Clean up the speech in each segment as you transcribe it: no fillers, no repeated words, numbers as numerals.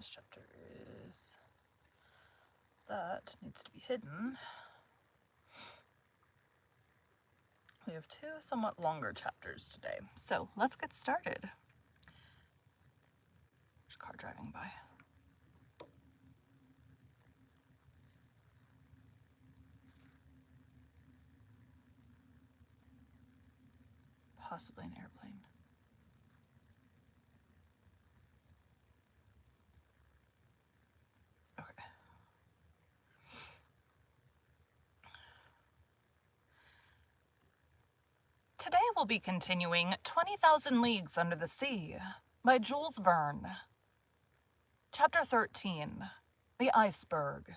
This chapter is... That needs to be hidden. We have two somewhat longer chapters today, so let's get started. There's a car driving by. Possibly an airplane. Okay. Today we'll be continuing 20,000 Leagues Under the Sea by Jules Verne. Chapter 13, The Iceberg.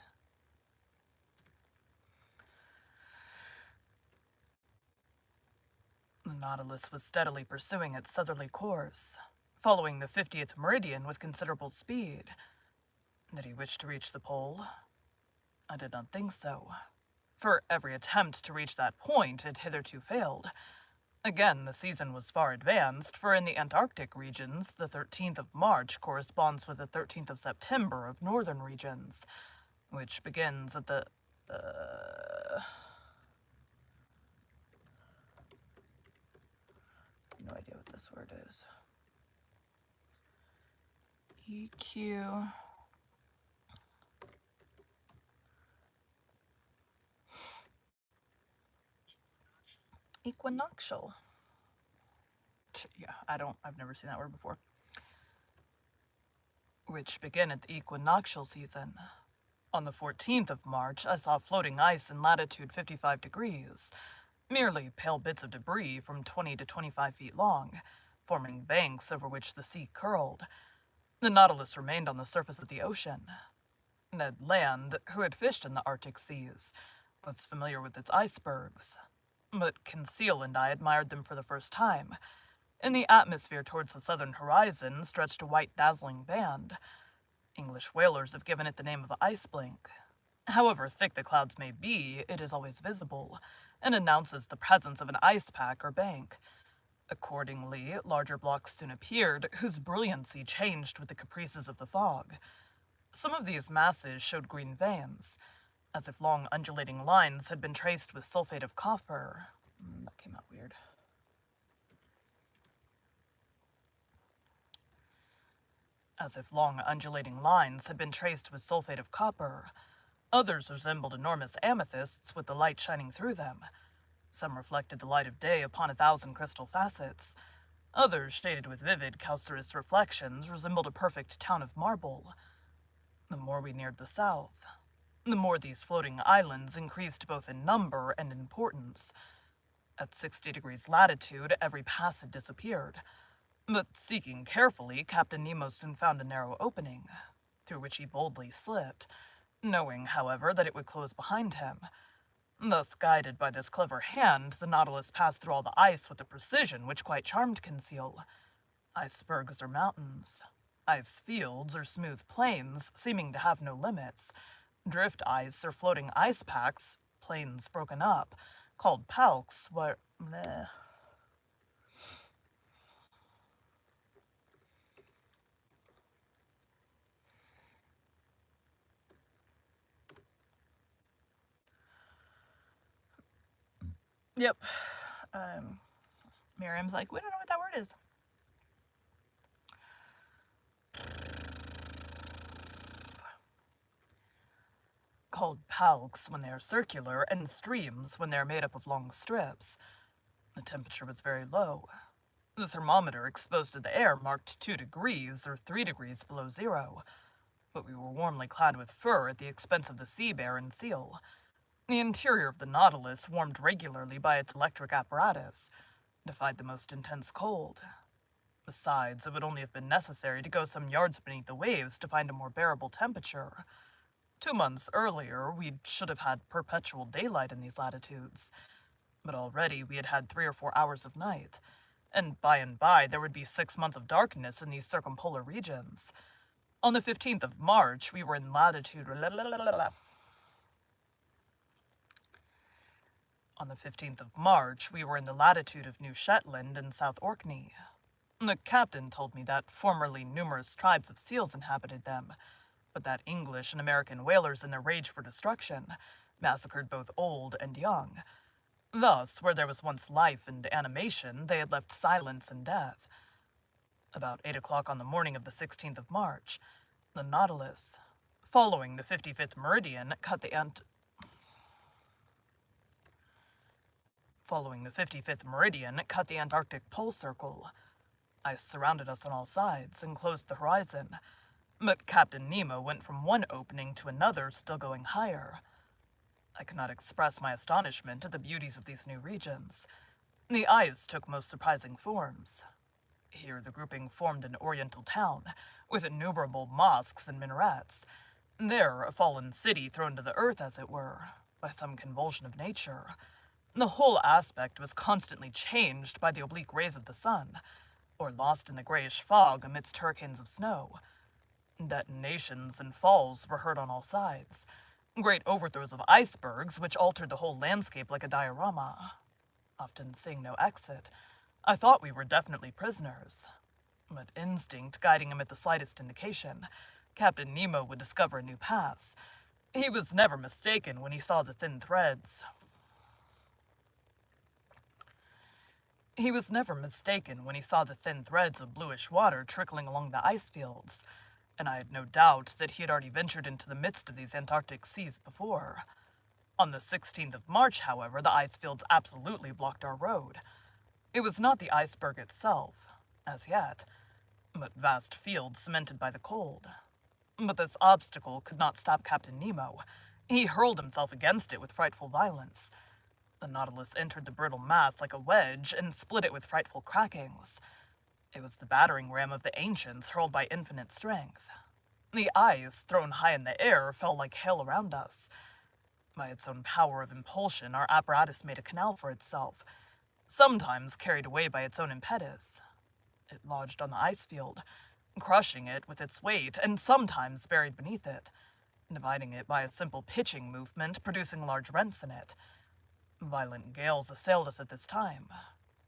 The Nautilus was steadily pursuing its southerly course, following the 50th meridian with considerable speed. Did he wish to reach the pole? I did not think so, for every attempt to reach that point had hitherto failed. Again, the season was far advanced, for in the Antarctic regions, the 13th of March corresponds with the 13th of September of northern regions, which begins at the... no idea what this word is. EQ... Equinoctial. Yeah, I've never seen that word before. Which begin at the equinoctial season. On the 14th of March, I saw floating ice in latitude 55 degrees, merely pale bits of debris from 20 to 25 feet long, forming banks over which the sea curled. The Nautilus remained on the surface of the ocean. Ned Land, who had fished in the Arctic seas, was familiar with its icebergs, but Conseil and I admired them for the first time. In the atmosphere towards the southern horizon stretched a white dazzling band. English whalers have given it the name of ice blink. However thick the clouds may be, it is always visible, and announces the presence of an ice pack or bank. Accordingly, larger blocks soon appeared, whose brilliancy changed with the caprices of the fog. Some of these masses showed green veins, as if long undulating lines had been traced with sulfate of copper. That came out weird. As if long undulating lines had been traced with sulfate of copper. Others resembled enormous amethysts with the light shining through them. Some reflected the light of day upon 1,000 crystal facets. Others, shaded with vivid calcareous reflections, resembled a perfect town of marble. The more we neared the south, the more these floating islands increased both in number and importance. At 60 degrees latitude, every pass had disappeared. But seeking carefully, Captain Nemo soon found a narrow opening, through which he boldly slipped, knowing, however, that it would close behind him. Thus, guided by this clever hand, the Nautilus passed through all the ice with a precision which quite charmed Conseil. Icebergs are mountains. Ice fields are smooth plains, seeming to have no limits. Drift ice or floating ice packs, plains broken up, called palks, were... Bleh. Yep. Miriam's like, we don't know what that word is. Called palks when they are circular, and streams when they are made up of long strips. The temperature was very low. The thermometer exposed to the air marked 2 degrees or 3 degrees below zero, but we were warmly clad with fur at the expense of the sea bear and seal. The interior of the Nautilus, warmed regularly by its electric apparatus, defied the most intense cold. Besides, it would only have been necessary to go some yards beneath the waves to find a more bearable temperature. 2 months earlier, we should have had perpetual daylight in these latitudes. But already we had had 3 or 4 hours of night, and by there would be 6 months of darkness in these circumpolar regions. On the 15th of March, we were in latitude... On the 15th of March, we were in the latitude of New Shetland and South Orkney. The captain told me that formerly numerous tribes of seals inhabited them, but that English and American whalers in their rage for destruction massacred both old and young. Thus, where there was once life and animation, they had left silence and death. About 8 o'clock on the morning of the 16th of March, the Nautilus, following the 55th meridian, cut the Antarctic pole circle. Ice surrounded us on all sides and closed the horizon, but Captain Nemo went from one opening to another, still going higher. I cannot express my astonishment at the beauties of these new regions. The ice took most surprising forms. Here the grouping formed an oriental town, with innumerable mosques and minarets. There a fallen city thrown to the earth, as it were, by some convulsion of nature. The whole aspect was constantly changed by the oblique rays of the sun, or lost in the grayish fog amidst hurricanes of snow. Detonations and falls were heard on all sides. Great overthrows of icebergs, which altered the whole landscape like a diorama. Often seeing no exit, I thought we were definitely prisoners. But instinct guiding him at the slightest indication, Captain Nemo would discover a new pass. He was never mistaken when he saw the thin threads. Of bluish water trickling along the ice fields, and I had no doubt that he had already ventured into the midst of these Antarctic seas before. On the 16th of March, however, the ice fields absolutely blocked our road. It was not the iceberg itself, as yet, but vast fields cemented by the cold. But this obstacle could not stop Captain Nemo. He hurled himself against it with frightful violence. The Nautilus entered the brittle mass like a wedge and split it with frightful crackings. It was the battering ram of the ancients hurled by infinite strength. The ice, thrown high in the air, fell like hail around us. By its own power of impulsion, our apparatus made a canal for itself, sometimes carried away by its own impetus. It lodged on the ice field, crushing it with its weight, and sometimes buried beneath it, dividing it by a simple pitching movement, producing large rents in it. Violent gales assailed us at this time,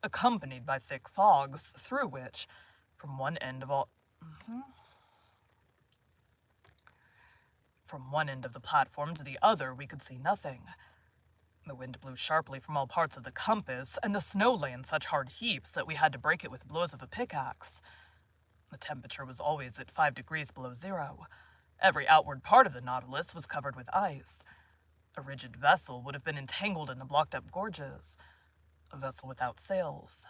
accompanied by thick fogs, through which, from one end of the platform to the other, we could see nothing. The wind blew sharply from all parts of the compass, and the snow lay in such hard heaps that we had to break it with blows of a pickaxe. The temperature was always at 5 degrees below zero. Every outward part of the Nautilus was covered with ice. A rigid vessel would have been entangled in the blocked-up gorges. A vessel without sails,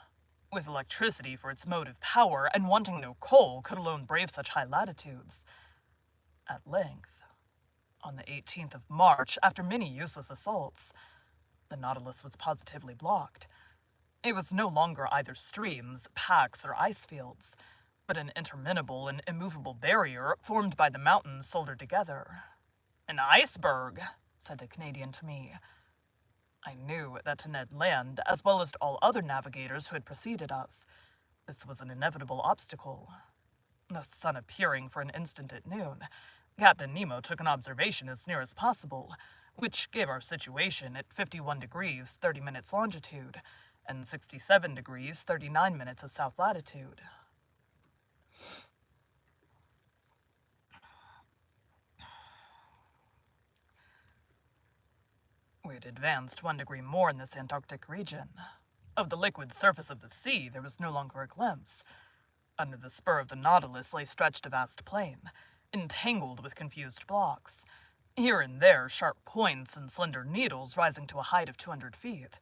with electricity for its motive power, and wanting no coal, could alone brave such high latitudes. At length, on the 18th of March, after many useless assaults, the Nautilus was positively blocked. It was no longer either streams, packs, or ice fields, but an interminable and immovable barrier formed by the mountains soldered together. "An iceberg," said the Canadian to me. I knew that to Ned Land, as well as to all other navigators who had preceded us, this was an inevitable obstacle. The sun appearing for an instant at noon, Captain Nemo took an observation as near as possible, which gave our situation at 51 degrees 30 minutes longitude, and 67 degrees 39 minutes of south latitude. We had advanced 1 degree more in this Antarctic region. Of the liquid surface of the sea, there was no longer a glimpse. Under the spur of the Nautilus lay stretched a vast plain, entangled with confused blocks. Here and there, sharp points and slender needles rising to a height of 200 feet.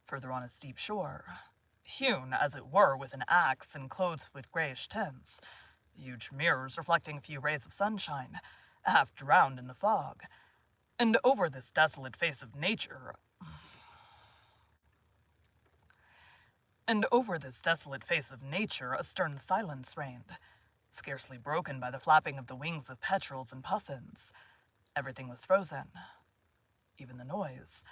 Further on a steep shore, hewn, as it were, with an axe and clothed with grayish tints, huge mirrors reflecting a few rays of sunshine, half drowned in the fog. And over this desolate face of nature, a stern silence reigned, scarcely broken by the flapping of the wings of petrels and puffins. Everything was frozen, even the noise.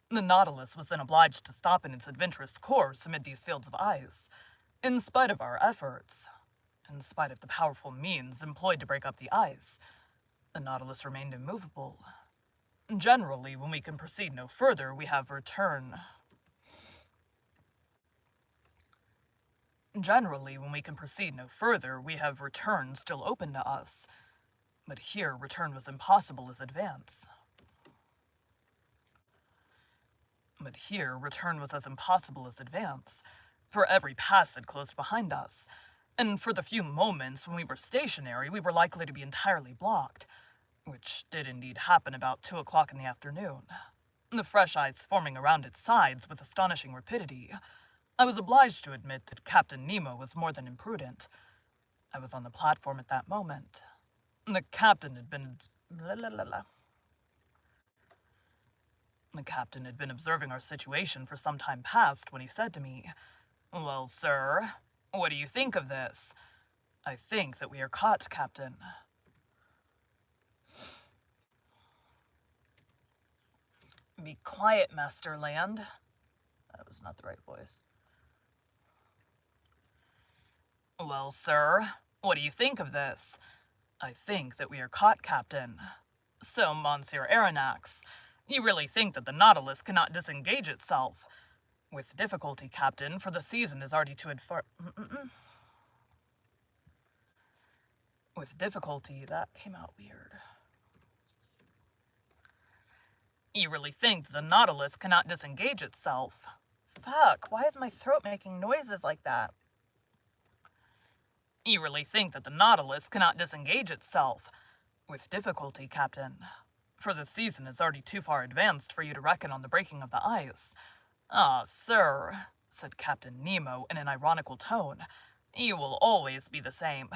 The Nautilus was then obliged to stop in its adventurous course amid these fields of ice. In spite of our efforts, in spite of the powerful means employed to break up the ice, the Nautilus remained immovable. Generally, when we can proceed no further, we have return Generally, when we can proceed no further, we have return still open to us. But here, return was impossible as advance. But here, return was as impossible as advance, for every pass had closed behind us, and for the few moments when we were stationary, we were likely to be entirely blocked, which did indeed happen about 2 o'clock in the afternoon. The fresh ice forming around its sides with astonishing rapidity. I was obliged to admit that Captain Nemo was more than imprudent. I was on the platform at that moment. The captain had been... The captain had been observing our situation for some time past when he said to me, "Well, sir, what do you think of this?" "I think that we are caught, Captain." "Be quiet, Master Land." That was not the right voice. "Well, sir, what do you think of this?" "I think that we are caught, Captain." "So, Monsieur Aronnax, you really think that the Nautilus cannot disengage itself?" "With difficulty, Captain, for the season is already too With difficulty, that came out weird. "You really think that the Nautilus cannot disengage itself?" Fuck, why is my throat making noises like that? "You really think that the Nautilus cannot disengage itself?" "With difficulty, Captain. For the season is already too far advanced for you to reckon on the breaking of the ice." "Ah, sir," said Captain Nemo in an ironical tone, "you will always be the same.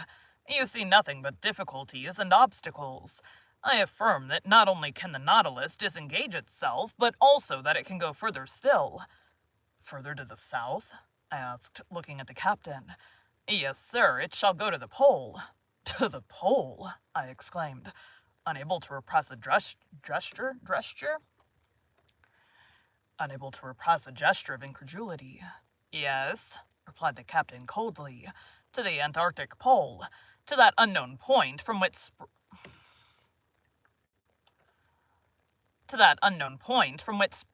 You see nothing but difficulties and obstacles. I affirm that not only can the Nautilus disengage itself, but also that it can go further still." "Further to the south?" I asked, looking at the captain. "Yes, sir, it shall go to the pole." "To the pole?" I exclaimed, unable to repress a gesture? Unable to repress a gesture of incredulity. "Yes," replied the captain coldly, "to the Antarctic pole, to that unknown point from which to that unknown point from which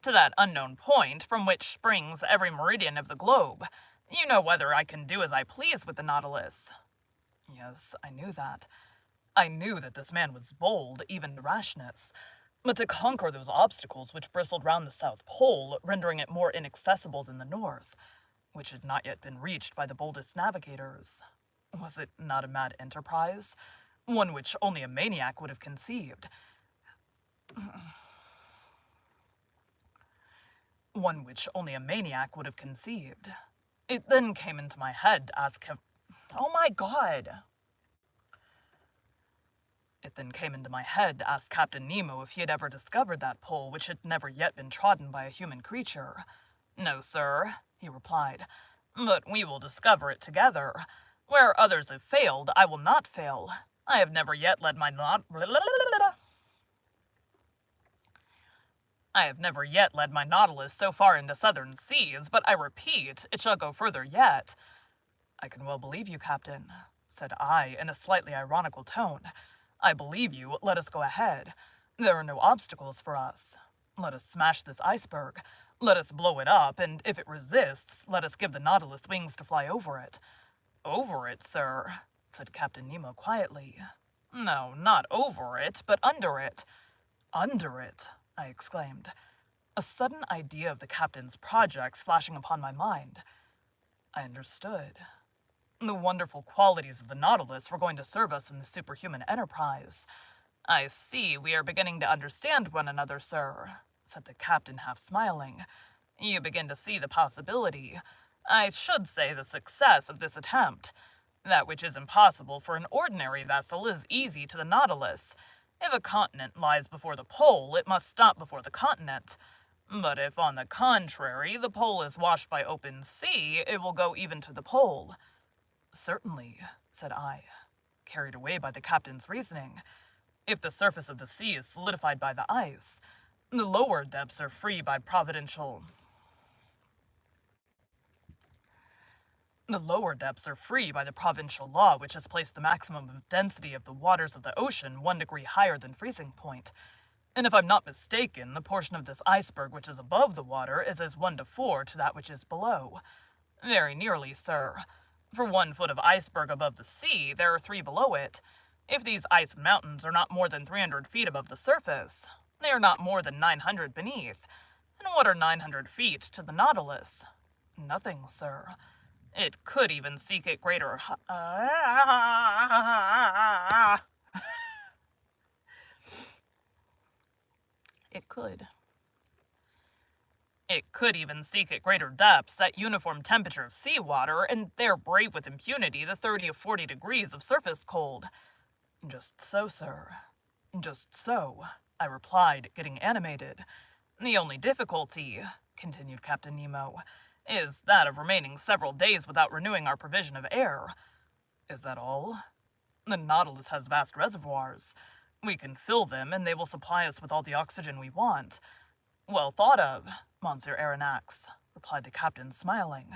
to that unknown point from which springs every meridian of the globe. You know whether I can do as I please with the Nautilus." Yes, I knew that. I knew that this man was bold, even to rashness. But to conquer those obstacles which bristled round the South Pole, rendering it more inaccessible than the North, which had not yet been reached by the boldest navigators, was it not a mad enterprise? One which only a maniac would have conceived. One which only a maniac would have conceived. It then came into my head to ask him... Oh my god! It then came into my head to ask Captain Nemo if he had ever discovered that pole which had never yet been trodden by a human creature. "No, sir," he replied, "but we will discover it together. Where others have failed, I will not fail. I have never yet led my Nautilus so far into southern seas, but I repeat, it shall go further yet." "I can well believe you, Captain," said I in a slightly ironical tone. "I believe you. Let us go ahead. There are no obstacles for us. Let us smash this iceberg. Let us blow it up, and if it resists, let us give the Nautilus wings to fly over it." "Over it, sir," said Captain Nemo quietly. "No, not over it, but under it." "Under it!" I exclaimed, a sudden idea of the captain's projects flashing upon my mind. I understood. The wonderful qualities of the Nautilus were going to serve us in the superhuman enterprise. "I see we are beginning to understand one another, sir," said the captain, half smiling. "You begin to see the possibility, I should say the success of this attempt. That which is impossible for an ordinary vessel is easy to the Nautilus. If a continent lies before the pole, it must stop before the continent. But if, on the contrary, the pole is washed by open sea, it will go even to the pole." "Certainly," said I, carried away by the captain's reasoning. "If the surface of the sea is solidified by the ice, the lower depths are free by providential law which has placed the maximum of density of the waters of the ocean 1 degree higher than freezing point. And if I'm not mistaken, the portion of this iceberg which is above the water is as 1 to 4 to that which is below. Very nearly, sir. For 1 foot of iceberg above the sea, there are 3 below it. If these ice mountains are not more than 300 feet above the surface, they are not more than 900 beneath. And what are 900 feet to the Nautilus? Nothing, sir. It could even seek at greater It could. It could even seek at greater depths that uniform temperature of seawater, and there brave with impunity the 30 or 40 degrees of surface cold. Just so, sir. Just so, I replied, getting animated. The only difficulty, continued Captain Nemo, is that of remaining several days without renewing our provision of air. Is that all? The Nautilus has vast reservoirs. We can fill them, and they will supply us with all the oxygen we want. Well thought of, Monsieur Aronnax, replied the captain, smiling.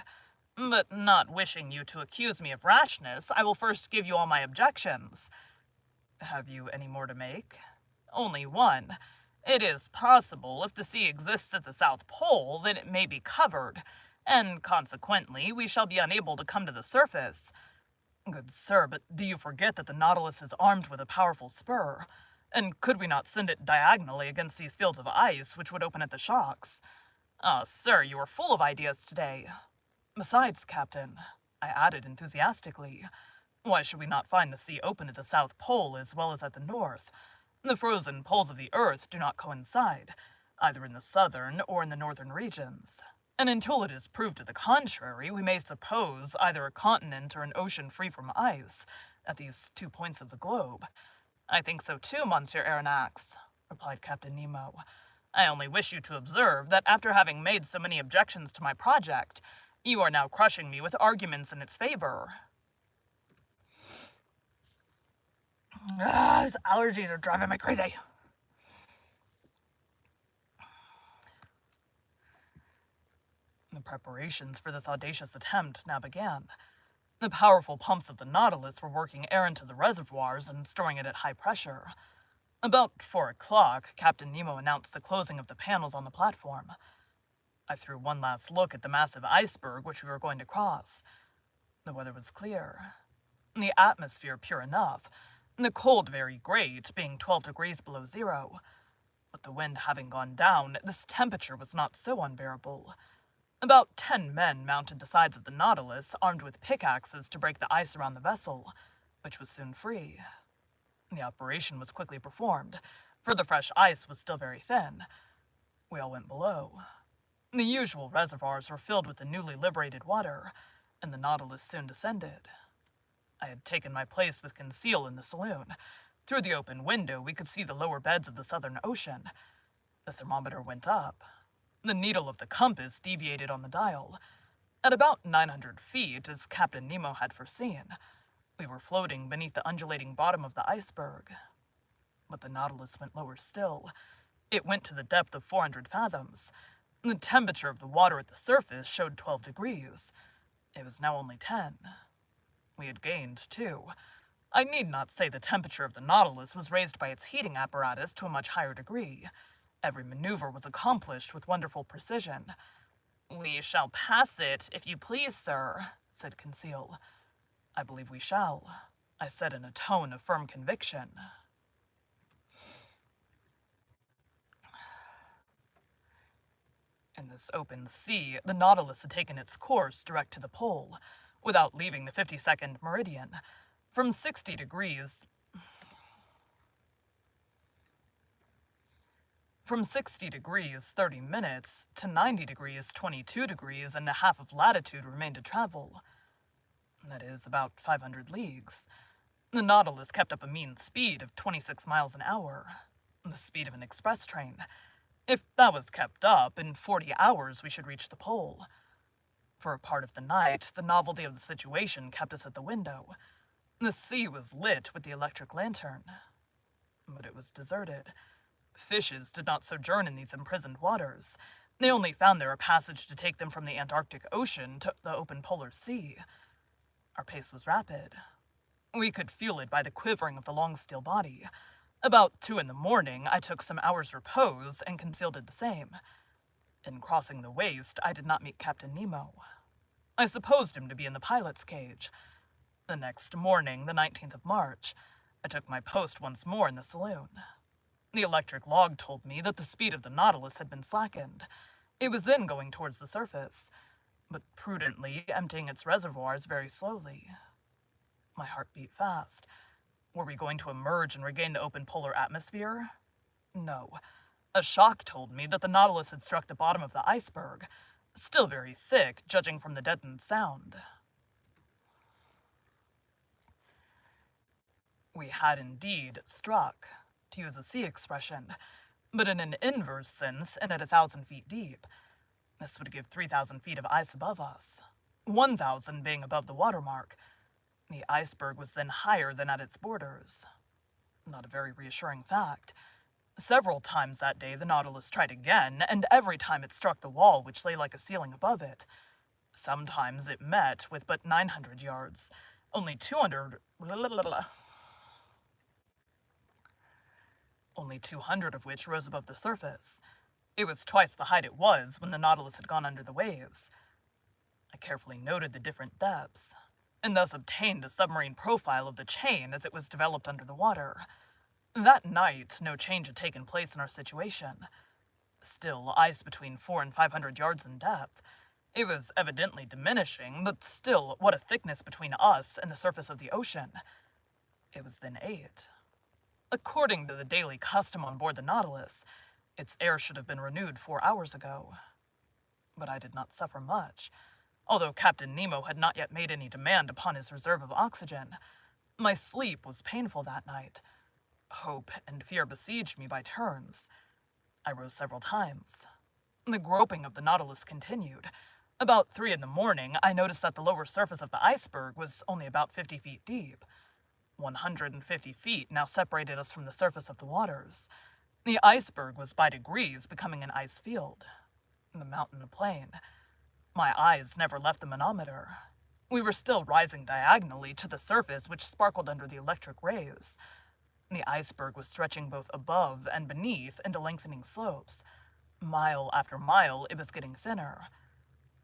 But not wishing you to accuse me of rashness, I will first give you all my objections. Have you any more to make? Only one. It is possible, if the sea exists at the South Pole, that it may be covered, and consequently we shall be unable to come to the surface. Good sir, but do you forget that the Nautilus is armed with a powerful spur? And could we not send it diagonally against these fields of ice, which would open at the shocks? Ah, sir, you are full of ideas today. Besides, Captain, I added enthusiastically, why should we not find the sea open at the South Pole as well as at the North? The frozen poles of the Earth do not coincide, either in the southern or in the northern regions. And until it is proved to the contrary, we may suppose either a continent or an ocean free from ice at these 2 points of the globe. I think so too, Monsieur Aronnax, replied Captain Nemo. I only wish you to observe that after having made so many objections to my project, you are now crushing me with arguments in its favor. These allergies are driving me crazy. The preparations for this audacious attempt now began. The powerful pumps of the Nautilus were working air into the reservoirs and storing it at high pressure. About 4 o'clock, Captain Nemo announced the closing of the panels on the platform. I threw one last look at the massive iceberg which we were going to cross. The weather was clear, the atmosphere pure enough, the cold very great, being 12 degrees below zero. But the wind having gone down, this temperature was not so unbearable. About 10 men mounted the sides of the Nautilus, armed with pickaxes to break the ice around the vessel, which was soon free. The operation was quickly performed, for the fresh ice was still very thin. We all went below. The usual reservoirs were filled with the newly liberated water, and the Nautilus soon descended. I had taken my place with Conseil in the saloon. Through the open window we could see the lower beds of the Southern Ocean. The thermometer went up. The needle of the compass deviated on the dial. At about 900 feet, as Captain Nemo had foreseen, we were floating beneath the undulating bottom of the iceberg. But the Nautilus went lower still. It went to the depth of 400 fathoms. The temperature of the water at the surface showed 12 degrees. It was now only 10. We had gained, too. I need not say the temperature of the Nautilus was raised by its heating apparatus to a much higher degree. Every maneuver was accomplished with wonderful precision. We shall pass it, if you please, sir, said Conseil. I believe we shall, I said in a tone of firm conviction. In this open sea, the Nautilus had taken its course direct to the pole, without leaving the 52nd meridian. From 60 degrees 30 minutes to 90 degrees 22 degrees and a half of latitude remained to travel. That is about 500 leagues. The Nautilus kept up a mean speed of 26 miles an hour, the speed of an express train. If that was kept up, in 40 hours we should reach the pole. For a part of the night, the novelty of the situation kept us at the window. The sea was lit with the electric lantern, but it was deserted. Fishes did not sojourn in these imprisoned waters. They only found there a passage to take them from the Antarctic Ocean to the open polar sea. Our pace was rapid. We could feel it by the quivering of the long steel body. About 2 in the morning, I took some hours' repose, and Conseil did the same. In crossing the waist, I did not meet Captain Nemo. I supposed him to be in the pilot's cage. The next morning, the 19th of March, I took my post once more in the saloon. The electric log told me that the speed of the Nautilus had been slackened. It was then going towards the surface, but prudently emptying its reservoirs very slowly. My heart beat fast. Were we going to emerge and regain the open polar atmosphere? No. A shock told me that the Nautilus had struck the bottom of the iceberg, still very thick, judging from the deadened sound. We had indeed struck, to use a sea expression, but in an inverse sense and at 1,000 feet deep. This would give 3,000 feet of ice above us, 1,000 being above the watermark. The iceberg was then higher than at its borders. Not a very reassuring fact. Several times that day the Nautilus tried again, and every time it struck the wall which lay like a ceiling above it. Sometimes it met with but 900 yards, only 200 of which rose above the surface. It was twice the height it was when the Nautilus had gone under the waves. I carefully noted the different depths, and thus obtained a submarine profile of the chain as it was developed under the water. That night, no change had taken place in our situation. Still ice between 400 and 500 yards in depth. It was evidently diminishing, but still, what a thickness between us and the surface of the ocean. It was then 8. According to the daily custom on board the Nautilus, its air should have been renewed 4 hours ago. But I did not suffer much. Although Captain Nemo had not yet made any demand upon his reserve of oxygen, my sleep was painful that night. Hope and fear besieged me by turns. I rose several times. The groping of the Nautilus continued. About 3 in the morning, I noticed that the lower surface of the iceberg was only about 50 feet deep. 150 feet now separated us from the surface of the waters. The iceberg was by degrees becoming an ice field, the mountain a plain. My eyes never left the manometer. We were still rising diagonally to the surface which sparkled under the electric rays. The iceberg was stretching both above and beneath into lengthening slopes. Mile after mile, it was getting thinner.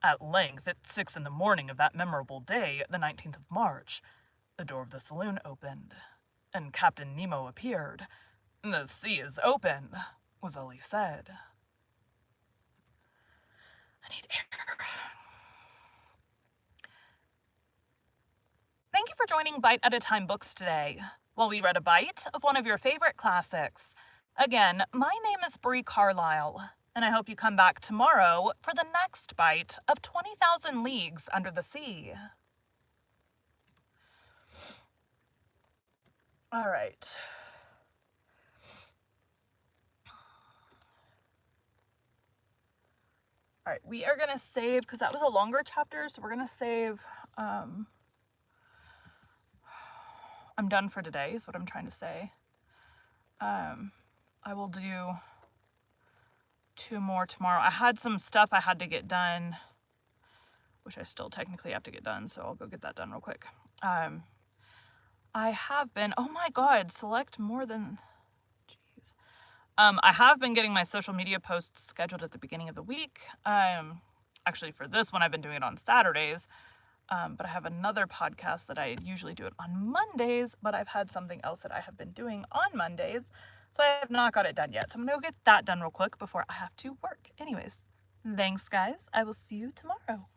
At length, at 6 in the morning of that memorable day, the 19th of March, the door of the saloon opened, and Captain Nemo appeared. "The sea is open," was all he said. I need air. Thank you for joining Bite at a Time Books today, while we read a bite of one of your favorite classics. Again, my name is Bree Carlile, and I hope you come back tomorrow for the next bite of 20,000 Leagues Under the Sea. All right. All right, we are going to save, because that was a longer chapter, so we're going to save, I'm done for today, is what I'm trying to say. I will do 2 more tomorrow. I had some stuff I had to get done, which I still technically have to get done, so I'll go get that done real quick. I have been, oh my god, select more than, jeez. I have been getting my social media posts scheduled at the beginning of the week. Actually, for this one, I've been doing it on Saturdays. But I have another podcast that I usually do it on Mondays, but I've had something else that I have been doing on Mondays, so I have not got it done yet. So I'm going to go get that done real quick before I have to work. Anyways, thanks, guys. I will see you tomorrow.